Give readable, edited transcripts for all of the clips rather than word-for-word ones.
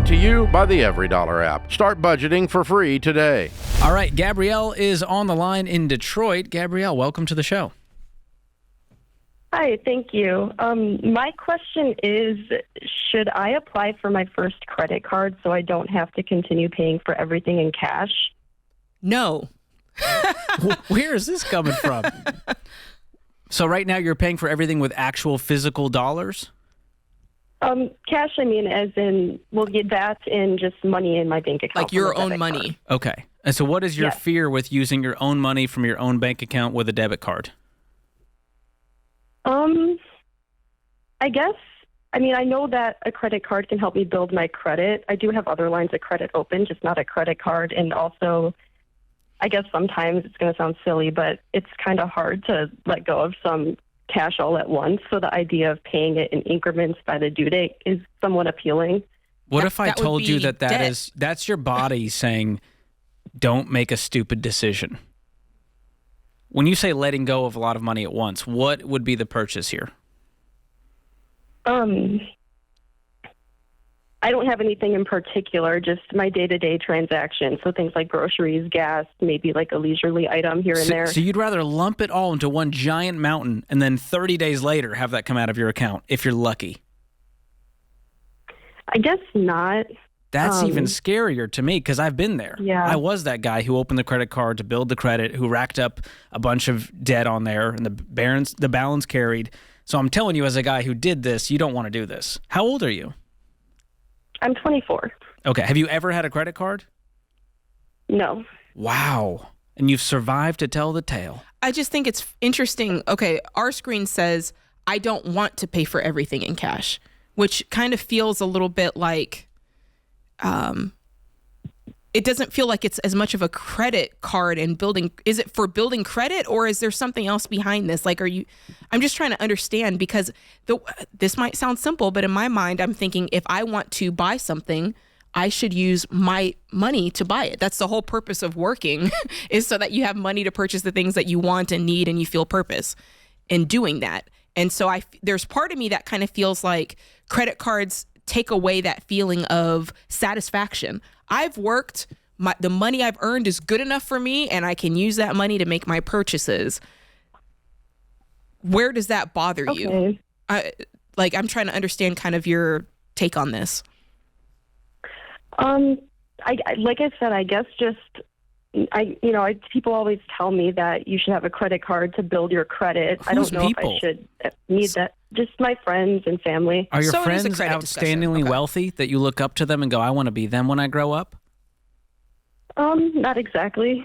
Brought to you by the Every Dollar app. Start budgeting for free today. All right, Gabrielle is on the line in Detroit. Gabrielle, welcome to the show. Hi, thank you. My question is, should I apply for my first credit card so I don't have to continue paying for everything in cash? No. Where is this coming from? So right now you're paying for everything with actual physical dollars? Cash, I mean, as in, we'll get that in just money in my bank account. Like your own money. Okay. And so what is your fear with using your own money from your own bank account with a debit card? I guess, I mean, I know that a credit card can help me build my credit. I do have other lines of credit open, just not a credit card. And also, I guess sometimes it's going to sound silly, but it's kind of hard to let go of some cash all at once. So the idea of paying it in increments by the due date is somewhat appealing. What if I told you that's your body saying, don't make a stupid decision? When you say letting go of a lot of money at once, what would be the purchase here? I don't have anything in particular, just my day-to-day transactions. So things like groceries, gas, maybe like a leisurely item here and there. So you'd rather lump it all into one giant mountain and then 30 days later have that come out of your account if you're lucky? I guess not. That's even scarier to me because I've been there. Yeah. I was that guy who opened the credit card to build the credit, who racked up a bunch of debt on there, and the balance carried. So I'm telling you, as a guy who did this, you don't want to do this. How old are you? I'm 24. Okay. Have you ever had a credit card? No. Wow. And you've survived to tell the tale. I just think it's interesting. Okay, our screen says, I don't want to pay for everything in cash, which kind of feels a little bit like... it doesn't feel like it's as much of a credit card and building. Is it for building credit, or is there something else behind this? Like, I'm just trying to understand, because this might sound simple, but in my mind, I'm thinking if I want to buy something, I should use my money to buy it. That's the whole purpose of working is so that you have money to purchase the things that you want and need, and you feel purpose in doing that. And so there's part of me that kind of feels like credit cards take away that feeling of satisfaction. I've worked, the money I've earned is good enough for me, and I can use that money to make my purchases. Where does that bother you? I'm trying to understand kind of your take on this. Like I said, I guess people always tell me that you should have a credit card to build your credit. I don't know if I should need that. Just my friends and family. Are your friends outstandingly wealthy that you look up to them and go, I want to be them when I grow up? Not exactly.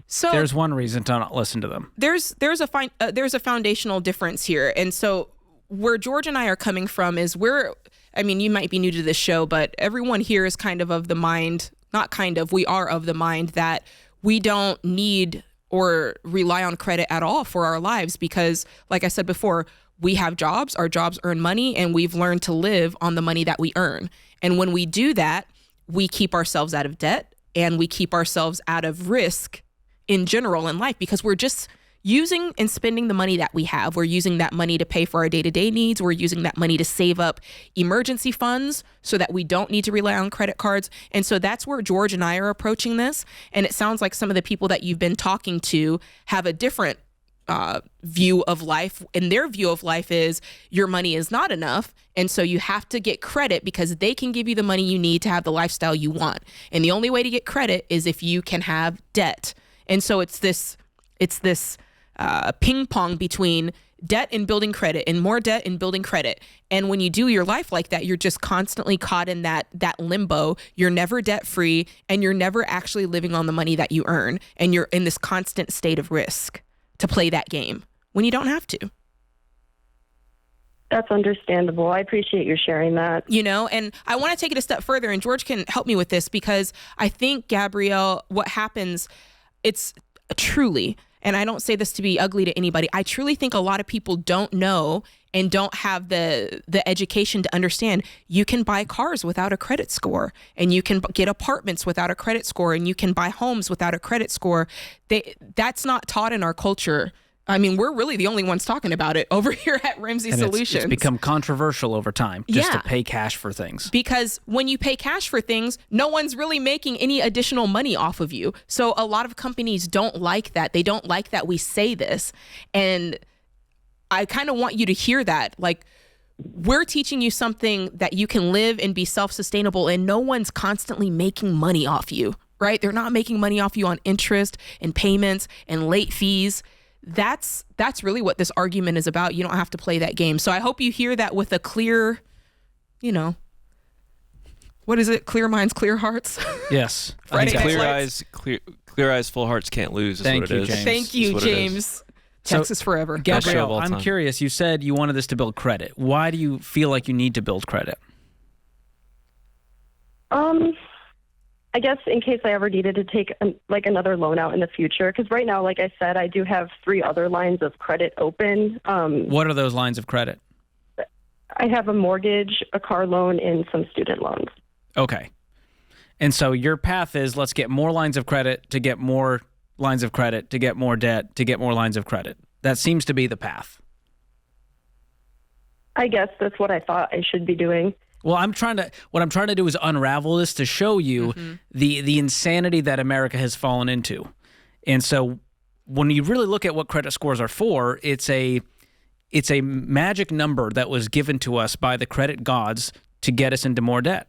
So there's one reason to not listen to them. There's a foundational difference here. And so where George and I are coming from is you might be new to this show, but everyone here is kind of the mind, we are of the mind that we don't need or rely on credit at all for our lives because, like I said before, we have jobs, our jobs earn money, and we've learned to live on the money that we earn. And when we do that, we keep ourselves out of debt and we keep ourselves out of risk in general in life because we're just using and spending the money that we have. We're using that money to pay for our day-to-day needs. We're using that money to save up emergency funds so that we don't need to rely on credit cards. And so that's where George and I are approaching this. And it sounds like some of the people that you've been talking to have a different view of life. And their view of life is your money is not enough. And so you have to get credit because they can give you the money you need to have the lifestyle you want. And the only way to get credit is if you can have debt. And so it's this ping pong between debt and building credit and more debt and building credit. And when you do your life like that, you're just constantly caught in that limbo. You're never debt free and you're never actually living on the money that you earn. And you're in this constant state of risk to play that game when you don't have to. That's understandable. I appreciate you sharing that. And I want to take it a step further, and George can help me with this because I think, Gabrielle, what happens, it's truly, and I don't say this to be ugly to anybody, I truly think a lot of people don't know and don't have the education to understand you can buy cars without a credit score, and you can get apartments without a credit score, and you can buy homes without a credit score. That's not taught in our culture. I mean, we're really the only ones talking about it over here at Ramsey Solutions. It's become controversial over time just to pay cash for things. Because when you pay cash for things, no one's really making any additional money off of you. So a lot of companies don't like that. They don't like that we say this. And I kind of want you to hear that. Like, we're teaching you something that you can live and be self-sustainable, and no one's constantly making money off you, right? They're not making money off you on interest and payments and late fees. That's really what this argument is about. You don't have to play that game. So I hope you hear that with a clear, what is it? Clear minds, clear hearts. Yes. Friday Night Clear eyes, full hearts can't lose. Is Thank what you, it is. James. Thank you, James. Texas forever. Gabrielle, all I'm time. curious. You said you wanted this to build credit. Why do you feel like you need to build credit? I guess in case I ever needed to take another loan out in the future, because right now, like I said, I do have 3 other lines of credit open. What are those lines of credit? I have a mortgage, a car loan, and some student loans. Okay. And so your path is, let's get more lines of credit to get more lines of credit to get more debt to get more lines of credit. That seems to be the path. I guess that's what I thought I should be doing. Well, what I'm trying to do is unravel this to show you the insanity that America has fallen into. And so when you really look at what credit scores are for, it's a magic number that was given to us by the credit gods to get us into more debt.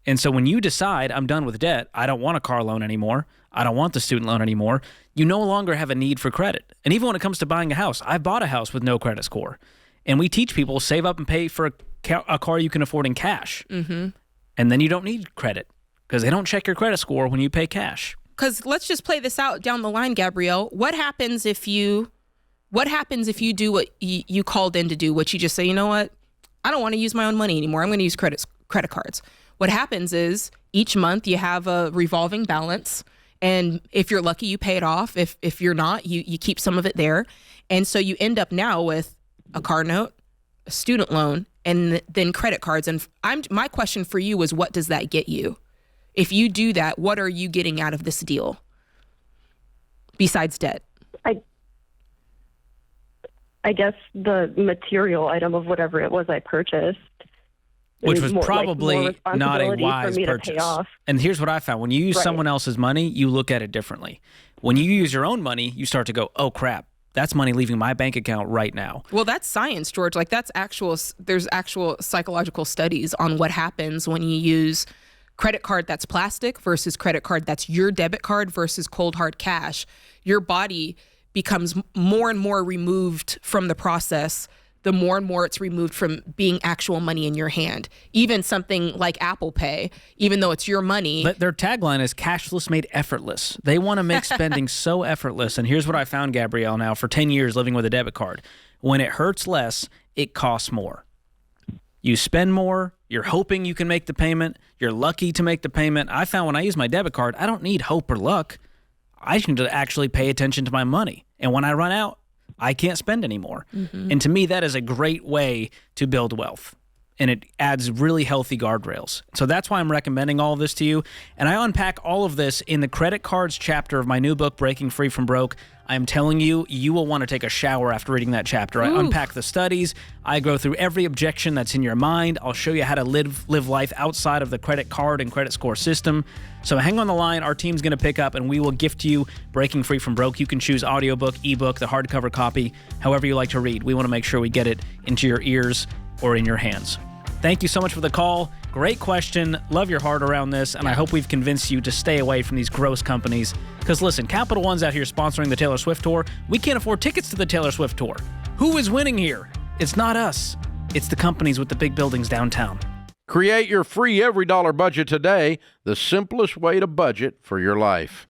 And so when you decide, I'm done with debt, I don't want a car loan anymore, I don't want the student loan anymore, you no longer have a need for credit. And even when it comes to buying a house, I bought a house with no credit score. And we teach people, save up and pay for a car you can afford in cash. Mm-hmm. And then you don't need credit because they don't check your credit score when you pay cash. Because let's just play this out down the line, Gabrielle. What happens if you do what you called in to do, what you just say, you know what? I don't want to use my own money anymore. I'm going to use credit cards. What happens is each month you have a revolving balance. And if you're lucky, you pay it off. If you're not, you keep some of it there. And so you end up now with a car note, a student loan, and then credit cards. And my question for you is, what does that get you? If you do that, what are you getting out of this deal besides debt? I guess the material item of whatever it was I purchased. Which was probably not a responsibility wise for me to purchase. pay off. And here's what I found. When you use someone else's money, you look at it differently. When you use your own money, you start to go, oh, crap. That's money leaving my bank account right now. Well, that's science, George. Like, there's actual psychological studies on what happens when you use credit card that's plastic versus credit card that's your debit card versus cold hard cash. Your body becomes more and more removed from the process, the more and more it's removed from being actual money in your hand. Even something like Apple Pay, even though it's your money. But their tagline is cashless made effortless. They want to make spending so effortless. And here's what I found, Gabrielle, now for 10 years living with a debit card. When it hurts less, it costs more. You spend more, you're hoping you can make the payment, you're lucky to make the payment. I found when I use my debit card, I don't need hope or luck. I need to actually pay attention to my money. And when I run out, I can't spend anymore. Mm-hmm. And to me, that is a great way to build wealth. And it adds really healthy guardrails. So that's why I'm recommending all of this to you. And I unpack all of this in the credit cards chapter of my new book, Breaking Free from Broke. I'm telling you, you will want to take a shower after reading that chapter. I unpack the studies. I go through every objection that's in your mind. I'll show you how to live life outside of the credit card and credit score system. So hang on the line. Our team's going to pick up, and we will gift you Breaking Free from Broke. You can choose audiobook, ebook, the hardcover copy, however you like to read. We want to make sure we get it into your ears or in your hands. Thank you so much for the call. Great question. Love your heart around this, and I hope we've convinced you to stay away from these gross companies. Because listen, Capital One's out here sponsoring the Taylor Swift tour. We can't afford tickets to the Taylor Swift tour. Who is winning here? It's not us. It's the companies with the big buildings downtown. Create your free every dollar budget today, the simplest way to budget for your life.